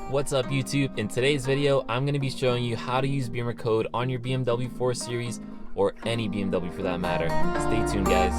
What's up YouTube? In today's video, I'm going to be showing you how to use BimmerCode on your BMW 4 Series or any BMW for that matter. Stay tuned guys.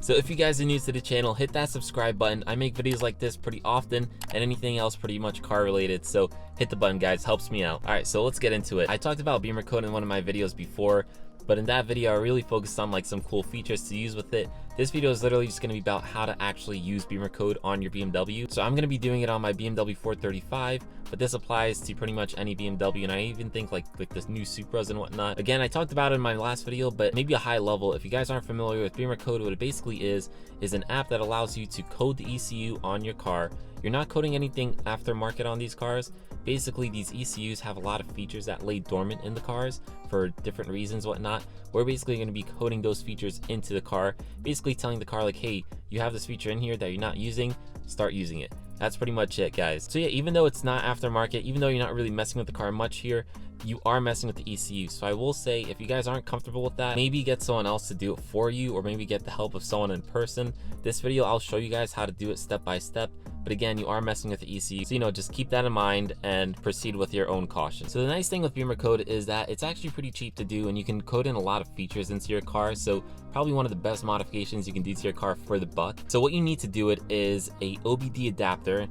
So if you guys are new to the channel, hit that subscribe button. I make videos like this pretty often and anything else pretty much car related. So hit the button guys, helps me out. All right, so let's get into it. I talked about BimmerCode in one of my videos before, but in that video I really focused on like some cool features to use with it. This video is literally just going to be about how to actually use BimmerCode on your BMW. So I'm going to be doing it on my BMW 435, but this applies to pretty much any BMW, and I even think like the new Supras and whatnot. Again, I talked about it in my last video, but maybe a high level. If you guys aren't familiar with BimmerCode, what it basically is an app that allows you to code the ECU on your car. You're not coding anything aftermarket on these cars. Basically, these ECUs have a lot of features that lay dormant in the cars for different reasons, whatnot. We're basically going to be coding those features into the car, basically telling the car like, hey, you have this feature in here that you're not using, start using it. That's pretty much it guys. So yeah, even though it's not aftermarket, even though you're not really messing with the car much here, you are messing with the ECU. So I will say, if you guys aren't comfortable with that, maybe get someone else to do it for you, or maybe get the help of someone in person. This video, I'll show you guys how to do it step by step. But again, you are messing with the ECU. So, just keep that in mind and proceed with your own caution. So the nice thing with BimmerCode is that it's actually pretty cheap to do, and you can code in a lot of features into your car. So probably one of the best modifications you can do to your car for the buck. So what you need to do it is a OBD adapter,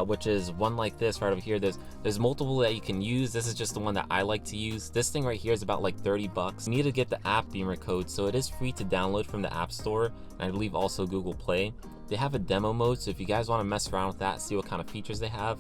which is one like this right over here. There's multiple that you can use. This is just the one that I like to use. This thing right here is about like 30 bucks. You need to get the app BimmerCode, so it is free to download from the App Store, and I believe also Google Play. They have a demo mode, so if you guys want to mess around with that, see what kind of features they have,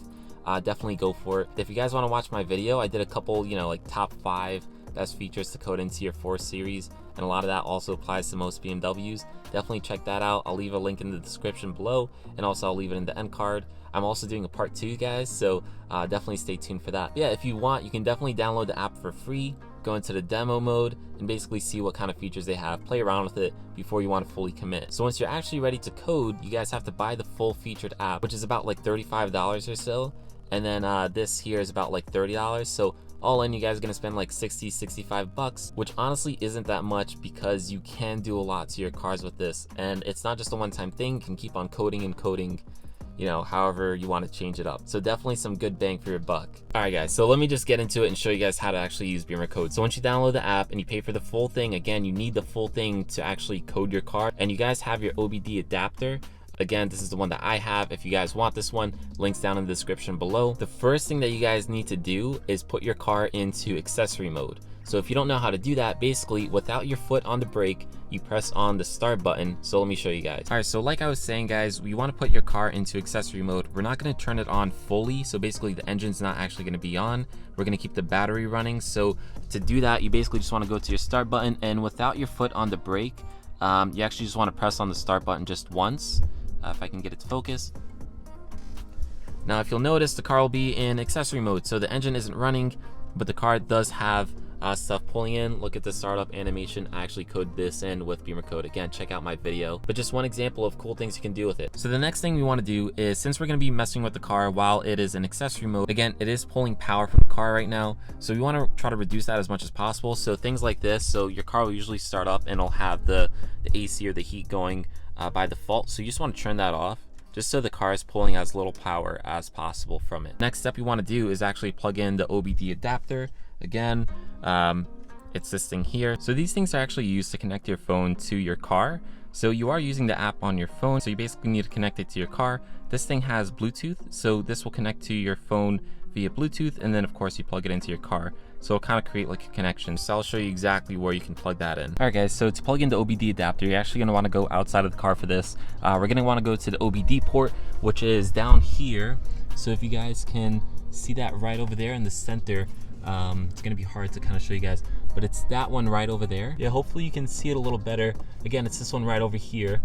definitely go for it. If you guys want to watch my video, I did a couple, like top 5 best features to code into your 4 Series, and a lot of that also applies to most BMWs. Definitely check that out. I'll leave a link in the description below, and also I'll leave it in the end card. I'm also doing a part 2 guys, so definitely stay tuned for that. Yeah, if you want, you can definitely download the app for free, go into the demo mode, and basically see what kind of features they have, play around with it before you want to fully commit. So once you're actually ready to code, you guys have to buy the full featured app, which is about like $35 or so, and then this here is about like $30. So all in, you guys are gonna spend like 65 bucks, which honestly isn't that much because you can do a lot to your cars with this, and it's not just a one-time thing. You can keep on coding and coding, however you want to change it up. So definitely some good bang for your buck. All right guys, so let me just get into it and show you guys how to actually use BimmerCode. So once you download the app and you pay for the full thing, again, you need the full thing to actually code your car, and you guys have your OBD adapter. Again, this is the one that I have. If you guys want this one, links down in the description below. The first thing that you guys need to do is put your car into accessory mode. So if you don't know how to do that, basically without your foot on the brake, you press on the start button. So let me show you guys. All right, so like I was saying guys, we want to put your car into accessory mode. We're not going to turn it on fully, so basically the engine's not actually going to be on. We're going to keep the battery running. So to do that, you basically just want to go to your start button, and without your foot on the brake, you actually just want to press on the start button just once. If I can get it to focus. Now if you'll notice, the car will be in accessory mode, so the engine isn't running, but the car does have stuff pulling in. Look at the startup animation. I actually coded this in with BimmerCode. Again, check out my video, but just one example of cool things you can do with it. So the next thing we want to do is, since we're going to be messing with the car while it is in accessory mode, again, it is pulling power from the car right now, so we want to try to reduce that as much as possible. So things like this, so your car will usually start up and it'll have the AC or the heat going by default, so you just want to turn that off, just so the car is pulling as little power as possible from it. Next step you want to do is actually plug in the OBD adapter. Again, it's this thing here. So these things are actually used to connect your phone to your car. So you are using the app on your phone, so you basically need to connect it to your car. This thing has Bluetooth, so this will connect to your phone via Bluetooth, and then of course you plug it into your car. So it'll kind of create like a connection. So I'll show you exactly where you can plug that in. All right guys, so to plug in the OBD adapter, you're actually gonna wanna go outside of the car for this. We're gonna wanna go to the OBD port, which is down here. So if you guys can see that right over there in the center, it's gonna be hard to kind of show you guys, but it's that one right over there. Yeah, hopefully you can see it a little better. Again, it's this one right over here.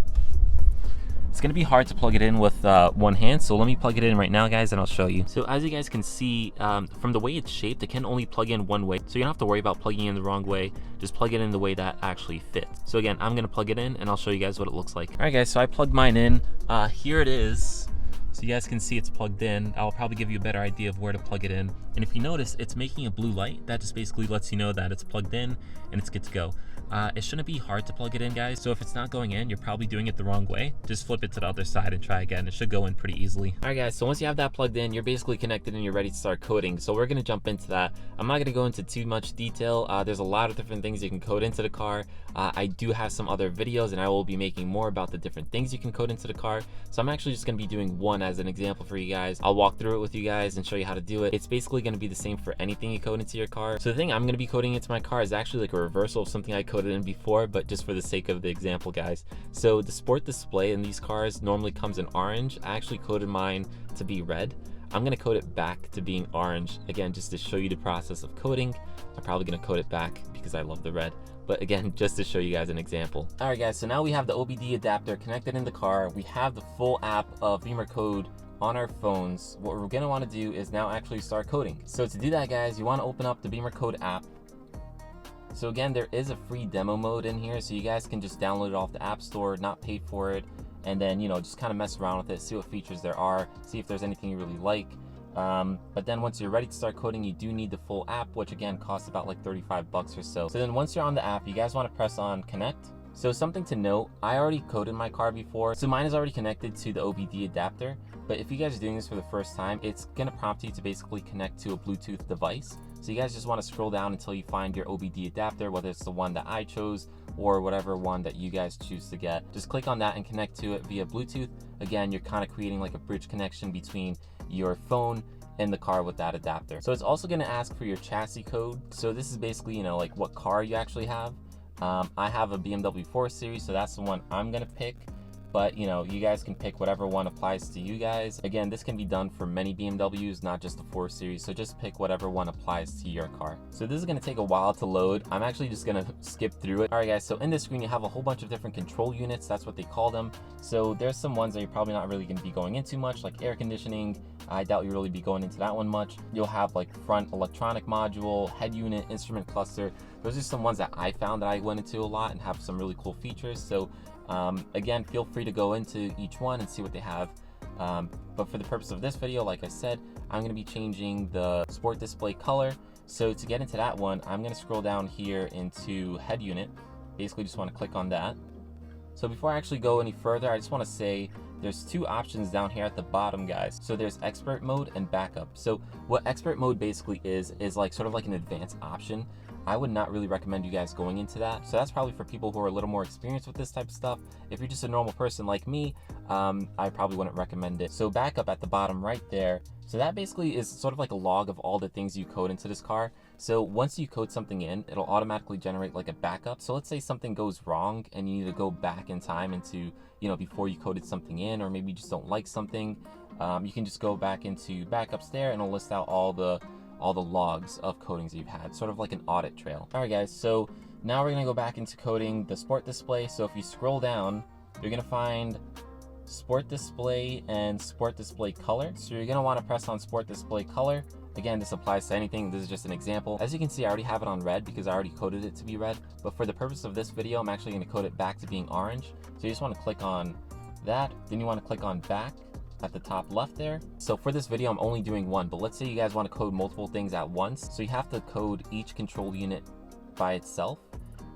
It's gonna be hard to plug it in with one hand, so let me plug it in right now guys and I'll show you. So as you guys can see, from the way it's shaped, it can only plug in one way, so you don't have to worry about plugging in the wrong way. Just plug it in the way that actually fits. So again, I'm gonna plug it in and I'll show you guys what it looks like. All right guys, so I plugged mine in. Here it is. So you guys can see it's plugged in. I'll probably give you a better idea of where to plug it in. And if you notice, it's making a blue light. That just basically lets you know that it's plugged in and it's good to go. It shouldn't be hard to plug it in, guys. So if it's not going in, you're probably doing it the wrong way. Just flip it to the other side and try again. It should go in pretty easily. All right, guys, so once you have that plugged in, you're basically connected and you're ready to start coding. So we're gonna jump into that. I'm not gonna go into too much detail. There's a lot of different things you can code into the car. I do have some other videos and I will be making more about the different things you can code into the car. So I'm actually just gonna be doing one as an example for you guys. I'll walk through it with you guys and show you how to do it. It's basically gonna be the same for anything you code into your car. So the thing I'm gonna be coding into my car is actually like a reversal of something I coded in before, but just for the sake of the example, guys. So the sport display in these cars normally comes in orange. I actually coded mine to be red. I'm gonna code it back to being orange, again, just to show you the process of coding. I'm probably gonna code it back because I love the red, but again, just to show you guys an example. All right, guys, so now we have the OBD adapter connected in the car. We have the full app of BimmerCode on our phones. What we're gonna wanna do is now actually start coding. So to do that, guys, you wanna open up the BimmerCode app. So again, there is a free demo mode in here, so you guys can just download it off the App Store, not pay for it, and then, you know, just kind of mess around with it, see what features there are, see if there's anything you really like. But then once you're ready to start coding, you do need the full app, which again costs about like 35 bucks or so. So then once you're on the app, you guys want to press on connect. So something to note, I already coded my car before, so mine is already connected to the OBD adapter. But if you guys are doing this for the first time, it's gonna prompt you to basically connect to a Bluetooth device. So you guys just want to scroll down until you find your OBD adapter, whether it's the one that I chose or whatever one that you guys choose to get. Just click on that and connect to it via Bluetooth. Again, you're kind of creating like a bridge connection between your phone and the car with that adapter. So it's also going to ask for your chassis code. So this is basically, you know, like what car you actually have. I have a BMW 4 Series, so that's the one I'm going to pick. But, you know, you guys can pick whatever one applies to you guys. Again, this can be done for many BMWs, not just the 4 Series. So just pick whatever one applies to your car. So this is going to take a while to load. I'm actually just going to skip through it. All right, guys, so in this screen, you have a whole bunch of different control units. That's what they call them. So there's some ones that you're probably not really going to be going into much, like air conditioning. I doubt you'll really be going into that one much. You'll have like front electronic module, head unit, instrument cluster. Those are some ones that I found that I went into a lot and have some really cool features. So again, feel free to go into each one and see what they have. But for the purpose of this video, like I said, I'm going to be changing the sport display color. So to get into that one, I'm going to scroll down here into head unit. Basically just want to click on that. So before I actually go any further, I just want to say there's two options down here at the bottom, guys. So there's expert mode and backup. So what expert mode basically is like sort of like an advanced option. I would not really recommend you guys going into that. So that's probably for people who are a little more experienced with this type of stuff. If you're just a normal person like me, I probably wouldn't recommend it. So backup at the bottom right there. So that basically is sort of like a log of all the things you code into this car. So once you code something in, it'll automatically generate like a backup. So let's say something goes wrong and you need to go back in time into, you know, before you coded something in, or maybe you just don't like something. You can just go back into backups there and it'll list out all the logs of codings you've had, sort of like an audit trail. All right, guys, so now we're gonna go back into coding the sport display. So if you scroll down, you're gonna find sport display and sport display color. So you're gonna wanna press on sport display color. Again, this applies to anything. This is just an example. As you can see, I already have it on red because I already coded it to be red. But for the purpose of this video, I'm actually gonna code it back to being orange. So you just wanna click on that. Then you wanna click on back at the top left there. So for this video, I'm only doing one, but let's say you guys want to code multiple things at once. So you have to code each control unit by itself.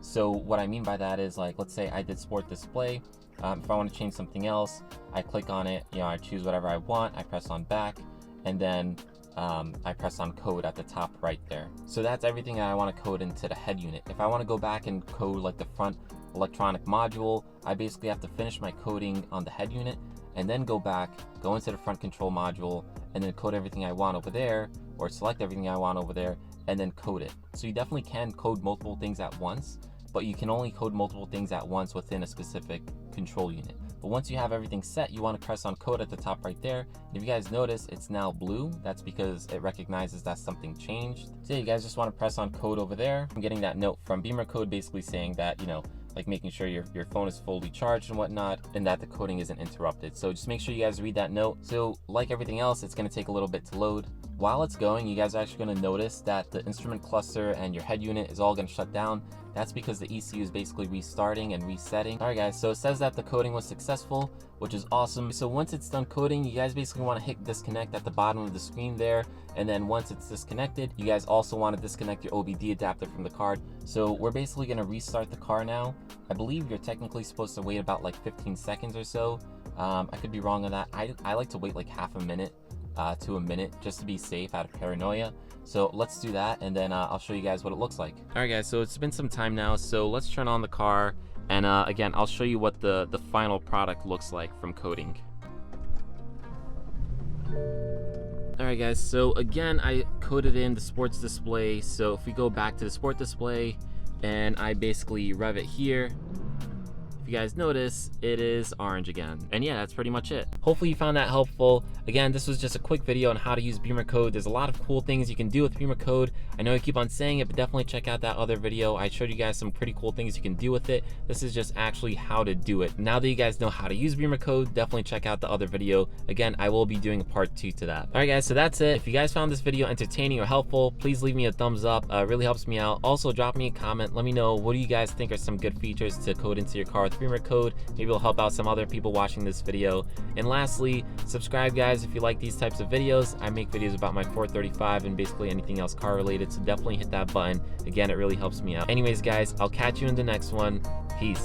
So what I mean by that is, like, let's say I did sport display. If I want to change something else, I click on it, you know, I choose whatever I want, I press on back, and then I press on code at the top right there. So that's everything that I want to code into the head unit. If I want to go back and code like the front electronic module, I basically have to finish my coding on the head unit and then go back, go into the front control module, and then code everything I want over there, or select everything I want over there, and then code it. So you definitely can code multiple things at once, but you can only code multiple things at once within a specific control unit. But once you have everything set, you want to press on code at the top right there. And if you guys notice, it's now blue. That's because it recognizes that something changed. So you guys just want to press on code over there. I'm getting that note from BimmerCode basically saying that, you know, like making sure your phone is fully charged and whatnot, and that the coding isn't interrupted. So just make sure you guys read that note. So like everything else, it's going to take a little bit to load. while it's going, you guys are actually going to notice that the instrument cluster and your head unit is all going to shut down. That's because the ECU is basically restarting and resetting. All right guys, so it says that the coding was successful, which is awesome. So once it's done coding, you guys basically want to hit disconnect at the bottom of the screen there. And then once it's disconnected, you guys also want to disconnect your OBD adapter from the card. So we're basically going to restart the car now. I believe you're technically supposed to wait about like 15 seconds or so. I could be wrong on that. I like to wait like half a minute to a minute just to be safe out of paranoia. So let's do that, and then I'll show you guys what it looks like. All right guys, so it's been some time now, so let's turn on the car, and again, I'll show you what the final product looks like from coding. All right guys, so again, I coded in the sports display. So if we go back to the sport display and I basically rev it here, you guys notice it is orange again. And yeah, that's pretty much it. Hopefully you found that helpful. Again, this was just a quick video on how to use BimmerCode. There's a lot of cool things you can do with BimmerCode. I know I keep on saying it, but definitely check out that other video. I showed you guys some pretty cool things you can do with it. This is just actually how to do it. Now that you guys know how to use BimmerCode, definitely check out the other video. Again, I will be doing a part 2 to that. All right guys, so that's it. If you guys found this video entertaining or helpful, please leave me a thumbs up. It really helps me out. Also drop me a comment. Let me know, what do you guys think are some good features to code into your car with BimmerCode? Maybe it'll help out some other people watching this video. And lastly, subscribe guys if you like these types of videos. I make videos about my 435 and basically anything else car related, so definitely hit that button. Again, it really helps me out. Anyways guys, I'll catch you in the next one. Peace.